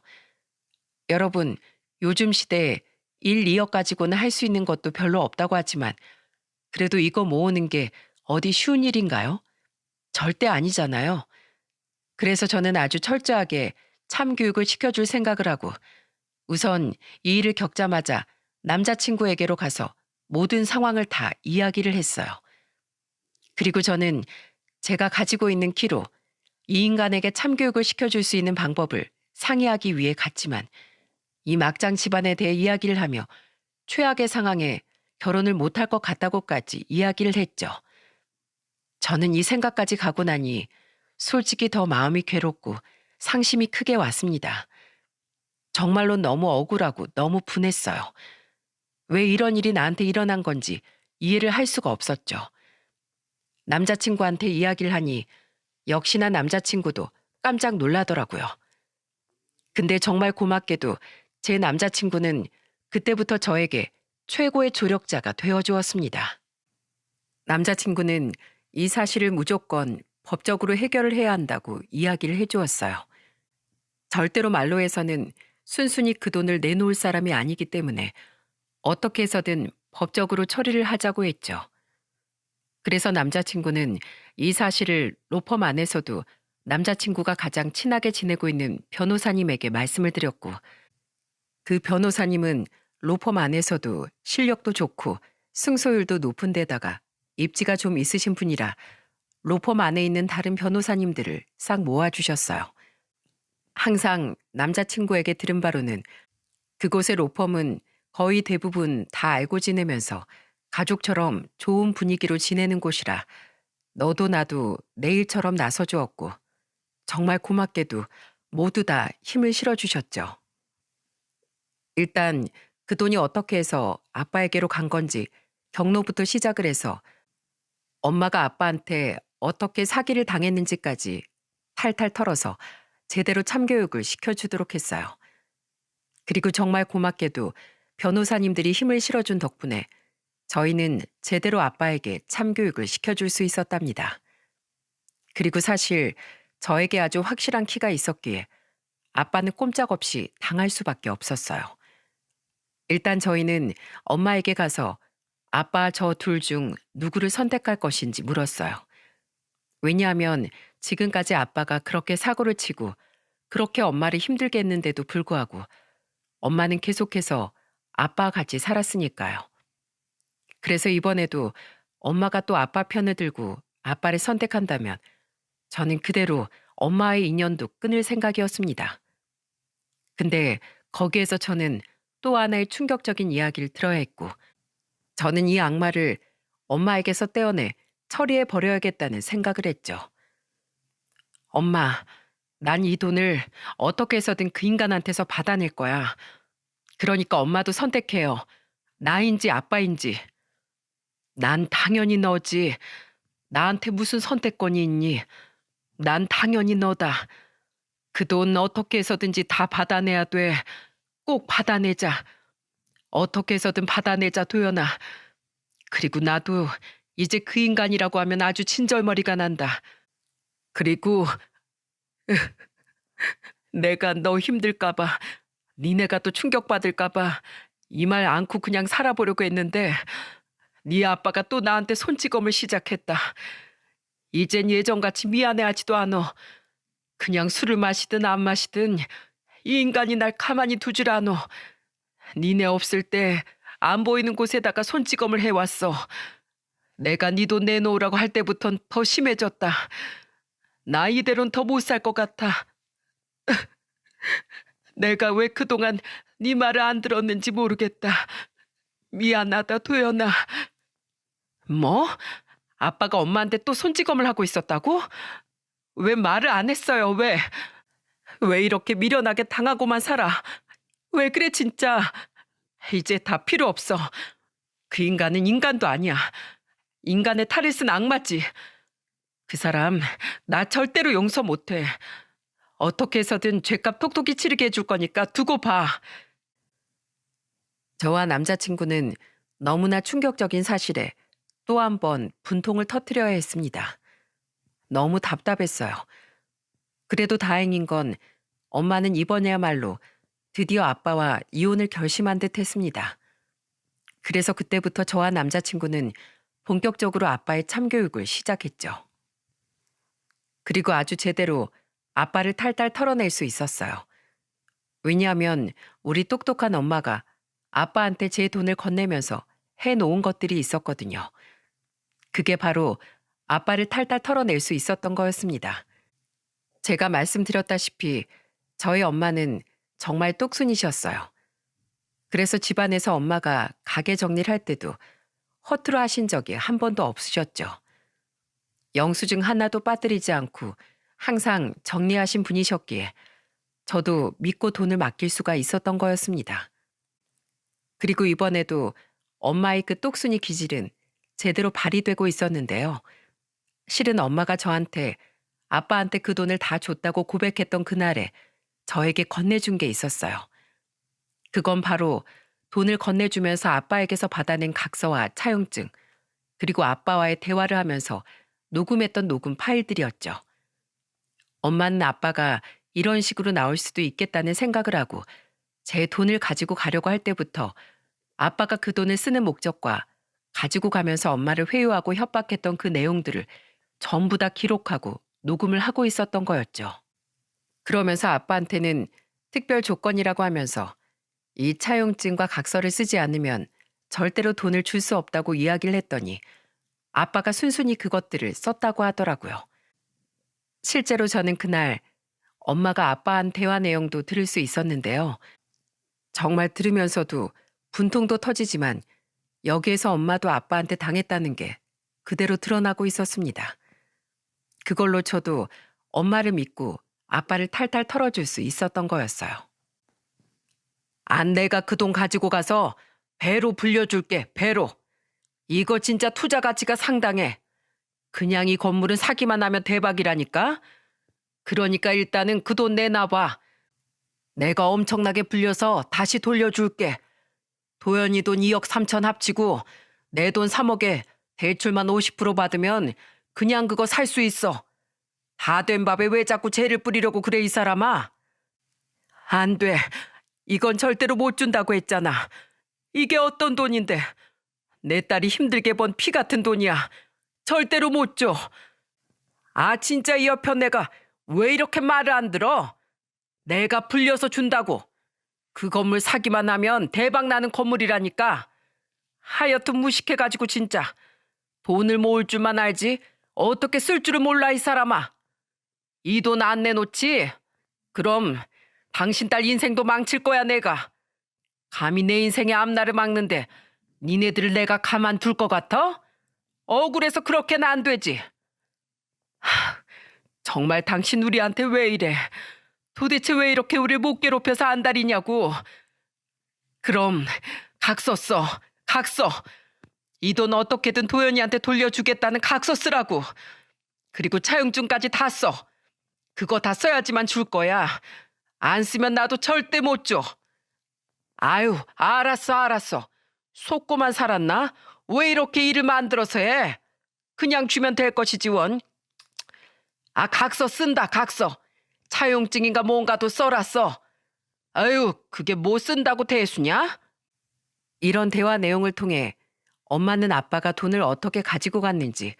여러분, 요즘 시대에 1, 2억 가지고는 할 수 있는 것도 별로 없다고 하지만 그래도 이거 모으는 게 어디 쉬운 일인가요? 절대 아니잖아요. 그래서 저는 아주 철저하게 참교육을 시켜줄 생각을 하고 우선 이 일을 겪자마자 남자친구에게로 가서 모든 상황을 다 이야기를 했어요. 그리고 저는 제가 가지고 있는 키로 이 인간에게 참교육을 시켜줄 수 있는 방법을 상의하기 위해 갔지만 이 막장 집안에 대해 이야기를 하며 최악의 상황에 결혼을 못할 것 같다고까지 이야기를 했죠. 저는 이 생각까지 가고 나니 솔직히 더 마음이 괴롭고 상심이 크게 왔습니다. 정말로 너무 억울하고 너무 분했어요. 왜 이런 일이 나한테 일어난 건지 이해를 할 수가 없었죠. 남자친구한테 이야기를 하니 역시나 남자친구도 깜짝 놀라더라고요. 근데 정말 고맙게도 제 남자친구는 그때부터 저에게 최고의 조력자가 되어주었습니다. 남자친구는 이 사실을 무조건 법적으로 해결을 해야 한다고 이야기를 해주었어요. 절대로 말로 해서는 순순히 그 돈을 내놓을 사람이 아니기 때문에 어떻게 해서든 법적으로 처리를 하자고 했죠. 그래서 남자친구는 이 사실을 로펌 안에서도 남자친구가 가장 친하게 지내고 있는 변호사님에게 말씀을 드렸고, 그 변호사님은 로펌 안에서도 실력도 좋고 승소율도 높은 데다가 입지가 좀 있으신 분이라 로펌 안에 있는 다른 변호사님들을 싹 모아주셨어요. 항상 남자친구에게 들은 바로는 그곳의 로펌은 거의 대부분 다 알고 지내면서 가족처럼 좋은 분위기로 지내는 곳이라 너도 나도 내일처럼 나서주었고, 정말 고맙게도 모두 다 힘을 실어주셨죠. 일단 그 돈이 어떻게 해서 아빠에게로 간 건지 경로부터 시작을 해서 엄마가 아빠한테 어떻게 사기를 당했는지까지 탈탈 털어서 제대로 참교육을 시켜주도록 했어요. 그리고 정말 고맙게도 변호사님들이 힘을 실어준 덕분에 저희는 제대로 아빠에게 참교육을 시켜줄 수 있었답니다. 그리고 사실 저에게 아주 확실한 키가 있었기에 아빠는 꼼짝없이 당할 수밖에 없었어요. 일단 저희는 엄마에게 가서 아빠 저 둘 중 누구를 선택할 것인지 물었어요. 왜냐하면 지금까지 아빠가 그렇게 사고를 치고 그렇게 엄마를 힘들게 했는데도 불구하고 엄마는 계속해서 아빠와 같이 살았으니까요. 그래서 이번에도 엄마가 또 아빠 편을 들고 아빠를 선택한다면 저는 그대로 엄마의 인연도 끊을 생각이었습니다. 근데 거기에서 저는 또 하나의 충격적인 이야기를 들어야 했고, 저는 이 악마를 엄마에게서 떼어내 처리해 버려야겠다는 생각을 했죠. 엄마, 난 이 돈을 어떻게 해서든 그 인간한테서 받아낼 거야. 그러니까 엄마도 선택해요. 나인지 아빠인지. 난 당연히 너지. 나한테 무슨 선택권이 있니? 난 당연히 너다. 그 돈 어떻게 해서든지 다 받아내야 돼. 꼭 받아내자. 어떻게 해서든 받아내자, 도연아. 그리고 나도 이제 그 인간이라고 하면 아주 친절머리가 난다. 그리고 내가 너 힘들까봐, 니네가 또 충격받을까봐 이 말 않고 그냥 살아보려고 했는데 네 아빠가 또 나한테 손찌검을 시작했다. 이젠 예전같이 미안해하지도 않어. 그냥 술을 마시든 안 마시든 이 인간이 날 가만히 두질 않어. 니네 없을 때 안 보이는 곳에다가 손찌검을 해왔어. 내가 네 돈 내놓으라고 할 때부턴 더 심해졌다. 나 이대로는 더 못 살 것 같아. 내가 왜 그동안 네 말을 안 들었는지 모르겠다. 미안하다, 도연아. 뭐? 아빠가 엄마한테 또 손찌검을 하고 있었다고? 왜 말을 안 했어요, 왜? 왜 이렇게 미련하게 당하고만 살아? 왜 그래, 진짜? 이제 다 필요 없어. 그 인간은 인간도 아니야. 인간의 탈을 쓴 악마지. 그 사람 나 절대로 용서 못해. 어떻게 해서든 죗값 톡톡히 치르게 해줄 거니까 두고 봐. 저와 남자친구는 너무나 충격적인 사실에 또 한 번 분통을 터뜨려야 했습니다. 너무 답답했어요. 그래도 다행인 건 엄마는 이번에야말로 드디어 아빠와 이혼을 결심한 듯 했습니다. 그래서 그때부터 저와 남자친구는 본격적으로 아빠의 참교육을 시작했죠. 그리고 아주 제대로 아빠를 탈탈 털어낼 수 있었어요. 왜냐하면 우리 똑똑한 엄마가 아빠한테 제 돈을 건네면서 해놓은 것들이 있었거든요. 그게 바로 아빠를 탈탈 털어낼 수 있었던 거였습니다. 제가 말씀드렸다시피 저희 엄마는 정말 똑순이셨어요. 그래서 집안에서 엄마가 가게 정리를 할 때도 허투루 하신 적이 한 번도 없으셨죠. 영수증 하나도 빠뜨리지 않고 항상 정리하신 분이셨기에 저도 믿고 돈을 맡길 수가 있었던 거였습니다. 그리고 이번에도 엄마의 그 똑순이 기질은 제대로 발휘되고 있었는데요. 실은 엄마가 저한테 아빠한테 그 돈을 다 줬다고 고백했던 그날에 저에게 건네준 게 있었어요. 그건 바로 돈을 건네주면서 아빠에게서 받아낸 각서와 차용증, 그리고 아빠와의 대화를 하면서 녹음했던 녹음 파일들이었죠. 엄마는 아빠가 이런 식으로 나올 수도 있겠다는 생각을 하고 제 돈을 가지고 가려고 할 때부터 아빠가 그 돈을 쓰는 목적과 가지고 가면서 엄마를 회유하고 협박했던 그 내용들을 전부 다 기록하고 녹음을 하고 있었던 거였죠. 그러면서 아빠한테는 특별 조건이라고 하면서 이 차용증과 각서를 쓰지 않으면 절대로 돈을 줄 수 없다고 이야기를 했더니 아빠가 순순히 그것들을 썼다고 하더라고요. 실제로 저는 그날 엄마가 아빠한 대화 내용도 들을 수 있었는데요. 정말 들으면서도 분통도 터지지만 여기에서 엄마도 아빠한테 당했다는 게 그대로 드러나고 있었습니다. 그걸로 저도 엄마를 믿고 아빠를 탈탈 털어줄 수 있었던 거였어요. 안 내가 그 돈 가지고 가서 배로 불려줄게, 배로. 이거 진짜 투자 가치가 상당해. 그냥 이 건물은 사기만 하면 대박이라니까. 그러니까 일단은 그 돈 내놔봐. 내가 엄청나게 불려서 다시 돌려줄게. 도연이 돈 2억 3천 합치고 내 돈 3억에 대출만 50% 받으면 그냥 그거 살 수 있어. 다 된 밥에 왜 자꾸 죄를 뿌리려고 그래 이 사람아. 안 돼. 이건 절대로 못 준다고 했잖아. 이게 어떤 돈인데. 내 딸이 힘들게 번 피 같은 돈이야. 절대로 못 줘. 아 진짜 이 여편 내가 왜 이렇게 말을 안 들어? 내가 불려서 준다고. 그 건물 사기만 하면 대박 나는 건물이라니까. 하여튼 무식해가지고 진짜. 돈을 모을 줄만 알지 어떻게 쓸 줄을 몰라 이 사람아. 이 돈 안 내놓지? 그럼 당신 딸 인생도 망칠 거야 내가. 감히 내 인생의 앞날을 막는데 니네들을 내가 가만둘 것 같아? 억울해서 그렇게는 안 되지. 정말 당신 우리한테 왜 이래? 도대체 왜 이렇게 우리를 못 괴롭혀서 안달이냐고. 그럼 각서 써. 각서. 이 돈 어떻게든 도연이한테 돌려주겠다는 각서 쓰라고. 그리고 차용증까지 다 써. 그거 다 써야지만 줄 거야. 안 쓰면 나도 절대 못 줘. 아유, 알았어. 속고만 살았나? 왜 이렇게 일을 만들어서 해? 그냥 주면 될 것이지 원. 아, 각서 쓴다, 각서. 차용증인가 뭔가도 써라 써. 아유, 그게 뭐 쓴다고 대수냐? 이런 대화 내용을 통해 엄마는 아빠가 돈을 어떻게 가지고 갔는지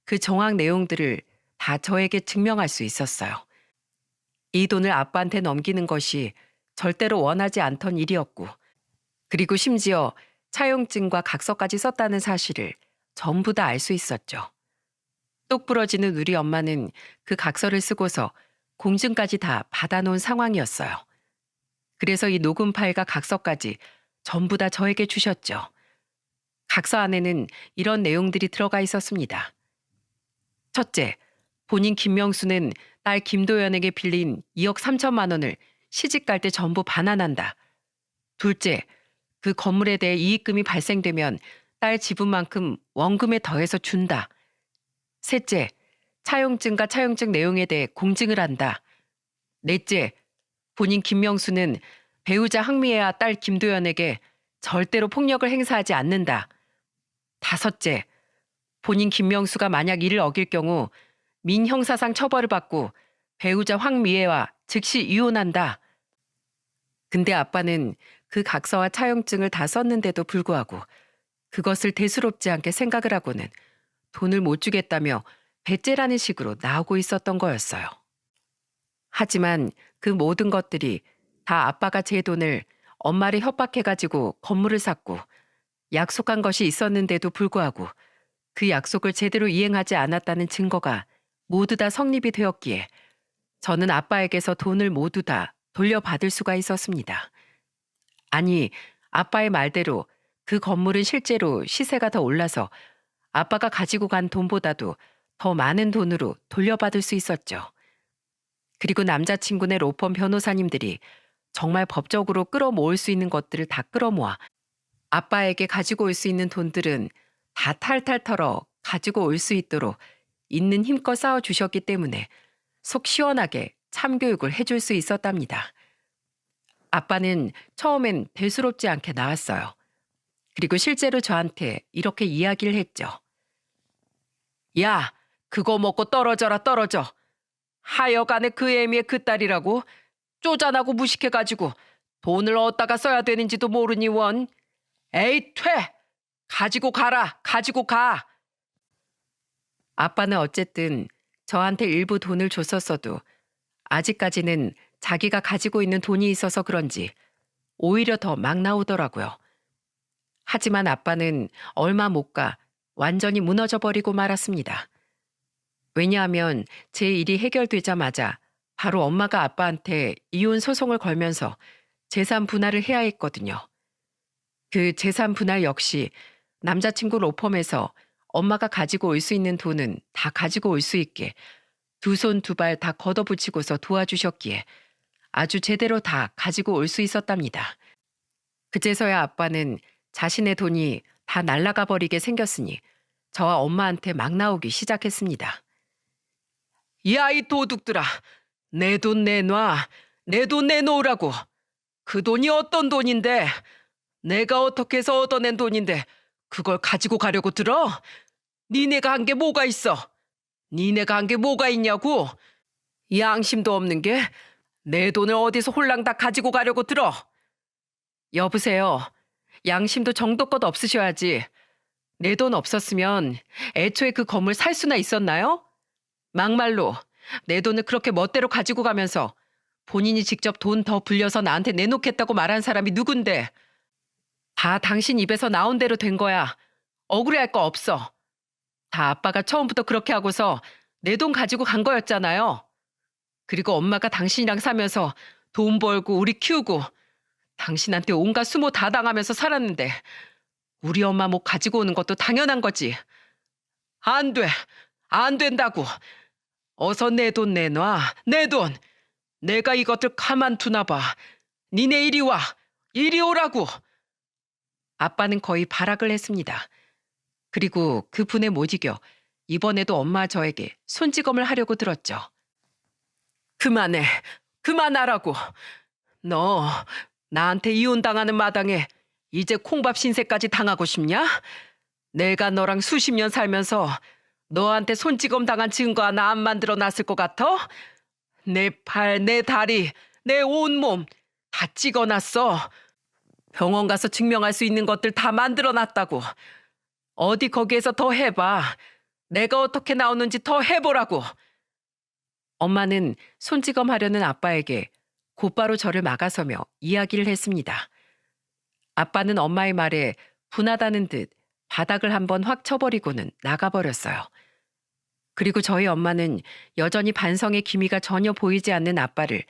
그 정황 내용들을 다 저에게 증명할 수 있었어요. 이 돈을 아빠한테 넘기는 것이 절대로 원하지 않던 일이었고, 그리고 심지어 차용증과 각서까지 썼다는 사실을 전부 다 알 수 있었죠. 똑 부러지는 우리 엄마는 그 각서를 쓰고서 공증까지 다 받아놓은 상황이었어요. 그래서 이 녹음 파일과 각서까지 전부 다 저에게 주셨죠. 각서 안에는 이런 내용들이 들어가 있었습니다. 첫째, 본인 김명수는 딸 김도연에게 빌린 2억 3천만 원을 시집 갈 때 전부 반환한다. 둘째, 그 건물에 대해 이익금이 발생되면 딸 지분만큼 원금에 더해서 준다. 셋째, 차용증과 차용증 내용에 대해 공증을 한다. 넷째, 본인 김명수는 배우자 항미애와 딸 김도연에게 절대로 폭력을 행사하지 않는다. 다섯째, 본인 김명수가 만약 이를 어길 경우 민형사상 처벌을 받고 배우자 황미애와 즉시 이혼한다. 근데 아빠는 그 각서와 차용증을 다 썼는데도 불구하고 그것을 대수롭지 않게 생각을 하고는 돈을 못 주겠다며 배째라는 식으로 나오고 있었던 거였어요. 하지만 그 모든 것들이 다 아빠가 제 돈을 엄마를 협박해가지고 건물을 샀고 약속한 것이 있었는데도 불구하고 그 약속을 제대로 이행하지 않았다는 증거가 모두 다 성립이 되었기에 저는 아빠에게서 돈을 모두 다 돌려받을 수가 있었습니다. 아니, 아빠의 말대로 그 건물은 실제로 시세가 더 올라서 아빠가 가지고 간 돈보다도 더 많은 돈으로 돌려받을 수 있었죠. 그리고 남자친구네 로펌 변호사님들이 정말 법적으로 끌어모을 수 있는 것들을 다 끌어모아 아빠에게 가지고 올 수 있는 돈들은 다 탈탈 털어 가지고 올 수 있도록 있는 힘껏 싸워주셨기 때문에 속 시원하게 참교육을 해줄 수 있었답니다. 아빠는 처음엔 대수롭지 않게 나왔어요. 그리고 실제로 저한테 이렇게 이야기를 했죠. 야, 그거 먹고 떨어져라 떨어져. 하여간에 그 애미의 그 딸이라고 쪼잔하고 무식해가지고 돈을 어디다가 써야 되는지도 모르니 원. 에이, 퇴! 가지고 가라, 가지고 가! 아빠는 어쨌든 저한테 일부 돈을 줬었어도 아직까지는 자기가 가지고 있는 돈이 있어서 그런지 오히려 더 막 나오더라고요. 하지만 아빠는 얼마 못 가 완전히 무너져 버리고 말았습니다. 왜냐하면 제 일이 해결되자마자 바로 엄마가 아빠한테 이혼 소송을 걸면서 재산 분할을 해야 했거든요. 그 재산 분할 역시 남자친구 로펌에서 엄마가 가지고 올 수 있는 돈은 다 가지고 올 수 있게 두 손 두 발 다 걷어붙이고서 도와주셨기에 아주 제대로 다 가지고 올 수 있었답니다. 그제서야 아빠는 자신의 돈이 다 날아가 버리게 생겼으니 저와 엄마한테 막 나오기 시작했습니다. 야, 이 도둑들아! 내 돈 내놔! 내 돈 내놓으라고! 그 돈이 어떤 돈인데? 내가 어떻게 해서 얻어낸 돈인데 그걸 가지고 가려고 들어? 니네가 한 게 뭐가 있어? 니네가 한 게 뭐가 있냐고? 양심도 없는 게 내 돈을 어디서 홀랑 다 가지고 가려고 들어? 여보세요. 양심도 정도껏 없으셔야지. 내 돈 없었으면 애초에 그 건물 살 수나 있었나요? 막말로 내 돈을 그렇게 멋대로 가지고 가면서 본인이 직접 돈 더 불려서 나한테 내놓겠다고 말한 사람이 누군데? 다 당신 입에서 나온 대로 된 거야. 억울해할 거 없어. 다 아빠가 처음부터 그렇게 하고서 내 돈 가지고 간 거였잖아요. 그리고 엄마가 당신이랑 사면서 돈 벌고 우리 키우고 당신한테 온갖 수모 다 당하면서 살았는데 우리 엄마 목 가지고 오는 것도 당연한 거지. 안 돼. 안 된다고. 어서 내 돈 내놔. 내 돈. 내가 이것들 가만두나 봐. 니네 이리 와. 이리 오라고. 아빠는 거의 발악을 했습니다. 그리고 그 분에 못 이겨 이번에도 엄마 저에게 손찌검을 하려고 들었죠. 그만해. 그만하라고. 너 나한테 이혼당하는 마당에 이제 콩밥 신세까지 당하고 싶냐? 내가 너랑 수십 년 살면서 너한테 손찌검 당한 증거 하나 안 만들어 놨을 것 같아? 내 팔, 내 다리, 내 온몸 다 찍어놨어. 병원 가서 증명할 수 있는 것들 다 만들어 놨다고. 어디 거기에서 더 해봐. 내가 어떻게 나오는지 더 해보라고. 엄마는 손찌검 하려는 아빠에게 곧바로 저를 막아서며 이야기를 했습니다. 아빠는 엄마의 말에 분하다는 듯 바닥을 한번 확 쳐버리고는 나가버렸어요. 그리고 저희 엄마는 여전히 반성의 기미가 전혀 보이지 않는 아빠를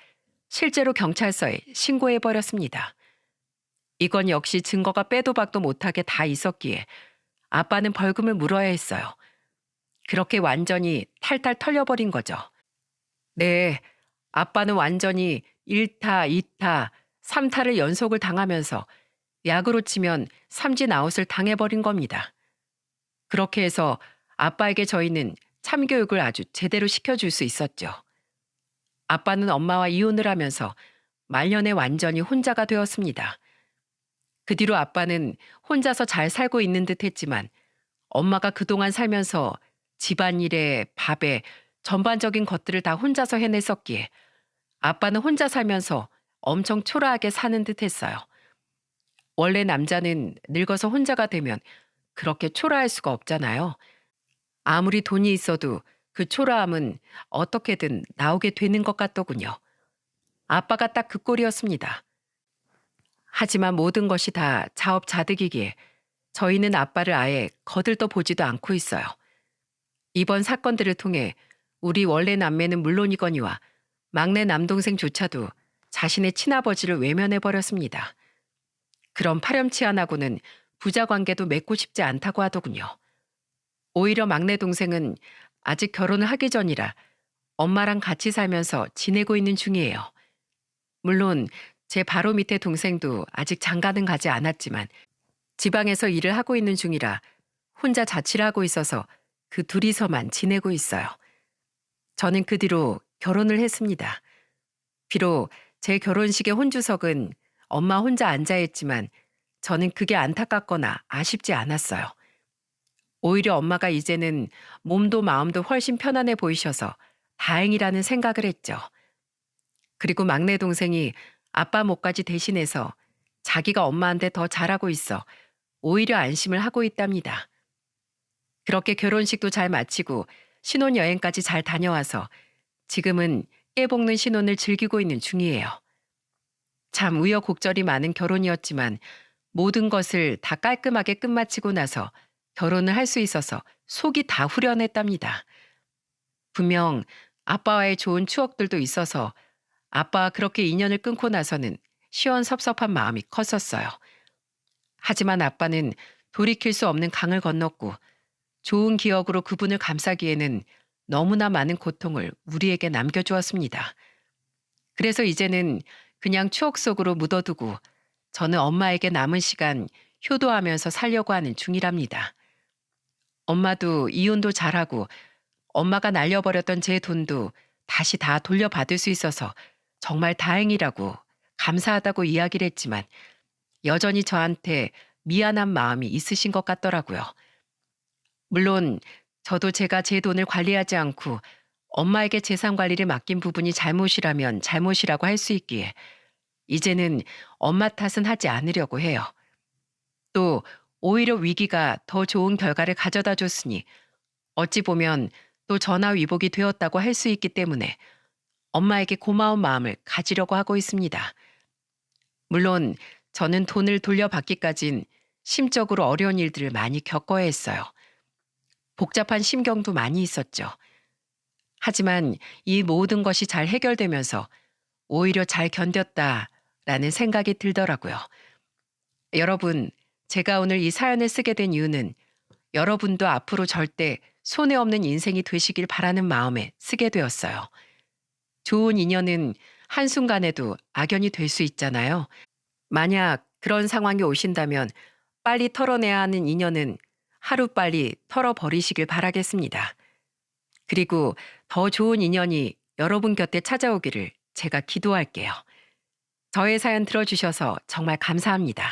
실제로 경찰서에 신고해버렸습니다. 이건 역시 증거가 빼도 박도 못하게 다 있었기에 아빠는 벌금을 물어야 했어요. 그렇게 완전히 탈탈 털려버린 거죠. 네, 아빠는 완전히 1타, 2타, 3타를 연속을 당하면서 약으로 치면 삼진아웃을 당해버린 겁니다. 그렇게 해서 아빠에게 저희는 참교육을 아주 제대로 시켜줄 수 있었죠. 아빠는 엄마와 이혼을 하면서 말년에 완전히 혼자가 되었습니다. 그 뒤로 아빠는 혼자서 잘 살고 있는 듯 했지만 엄마가 그동안 살면서 집안일에 밥에 전반적인 것들을 다 혼자서 해냈었기에 아빠는 혼자 살면서 엄청 초라하게 사는 듯 했어요. 원래 남자는 늙어서 혼자가 되면 그렇게 초라할 수가 없잖아요. 아무리 돈이 있어도 그 초라함은 어떻게든 나오게 되는 것 같더군요. 아빠가 딱 그 꼴이었습니다. 하지만 모든 것이 다 자업자득이기에 저희는 아빠를 아예 거들떠 보지도 않고 있어요. 이번 사건들을 통해 우리 원래 남매는 물론이거니와 막내 남동생조차도 자신의 친아버지를 외면해버렸습니다. 그런 파렴치한하고는 부자 관계도 맺고 싶지 않다고 하더군요. 오히려 막내 동생은 아직 결혼을 하기 전이라 엄마랑 같이 살면서 지내고 있는 중이에요. 물론 제 바로 밑에 동생도 아직 장가는 가지 않았지만 지방에서 일을 하고 있는 중이라 혼자 자취를 하고 있어서 그 둘이서만 지내고 있어요. 저는 그 뒤로 결혼을 했습니다. 비록 제 결혼식의 혼주석은 엄마 혼자 앉아 있지만 저는 그게 안타깝거나 아쉽지 않았어요. 오히려 엄마가 이제는 몸도 마음도 훨씬 편안해 보이셔서 다행이라는 생각을 했죠. 그리고 막내 동생이 아빠 몫까지 대신해서 자기가 엄마한테 더 잘하고 있어 오히려 안심을 하고 있답니다. 그렇게 결혼식도 잘 마치고 신혼여행까지 잘 다녀와서 지금은 깨볶는 신혼을 즐기고 있는 중이에요. 참 우여곡절이 많은 결혼이었지만 모든 것을 다 깔끔하게 끝마치고 나서 결혼을 할 수 있어서 속이 다 후련했답니다. 분명 아빠와의 좋은 추억들도 있어서 아빠와 그렇게 인연을 끊고 나서는 시원섭섭한 마음이 컸었어요. 하지만 아빠는 돌이킬 수 없는 강을 건넜고 좋은 기억으로 그분을 감싸기에는 너무나 많은 고통을 우리에게 남겨주었습니다. 그래서 이제는 그냥 추억 속으로 묻어두고 저는 엄마에게 남은 시간 효도하면서 살려고 하는 중이랍니다. 엄마도 이혼도 잘하고 엄마가 날려버렸던 제 돈도 다시 다 돌려받을 수 있어서 정말 다행이라고 감사하다고 이야기를 했지만 여전히 저한테 미안한 마음이 있으신 것 같더라고요. 물론 저도 제가 제 돈을 관리하지 않고 엄마에게 재산 관리를 맡긴 부분이 잘못이라면 잘못이라고 할 수 있기에 이제는 엄마 탓은 하지 않으려고 해요. 또 오히려 위기가 더 좋은 결과를 가져다 줬으니 어찌 보면 또 전화위복이 되었다고 할 수 있기 때문에 엄마에게 고마운 마음을 가지려고 하고 있습니다. 물론 저는 돈을 돌려받기까진 심적으로 어려운 일들을 많이 겪어야 했어요. 복잡한 심경도 많이 있었죠. 하지만 이 모든 것이 잘 해결되면서 오히려 잘 견뎠다라는 생각이 들더라고요. 여러분, 제가 오늘 이 사연을 쓰게 된 이유는 여러분도 앞으로 절대 손해 없는 인생이 되시길 바라는 마음에 쓰게 되었어요. 좋은 인연은 한순간에도 악연이 될 수 있잖아요. 만약 그런 상황이 오신다면 빨리 털어내야 하는 인연은 하루빨리 털어버리시길 바라겠습니다. 그리고 더 좋은 인연이 여러분 곁에 찾아오기를 제가 기도할게요. 저의 사연 들어주셔서 정말 감사합니다.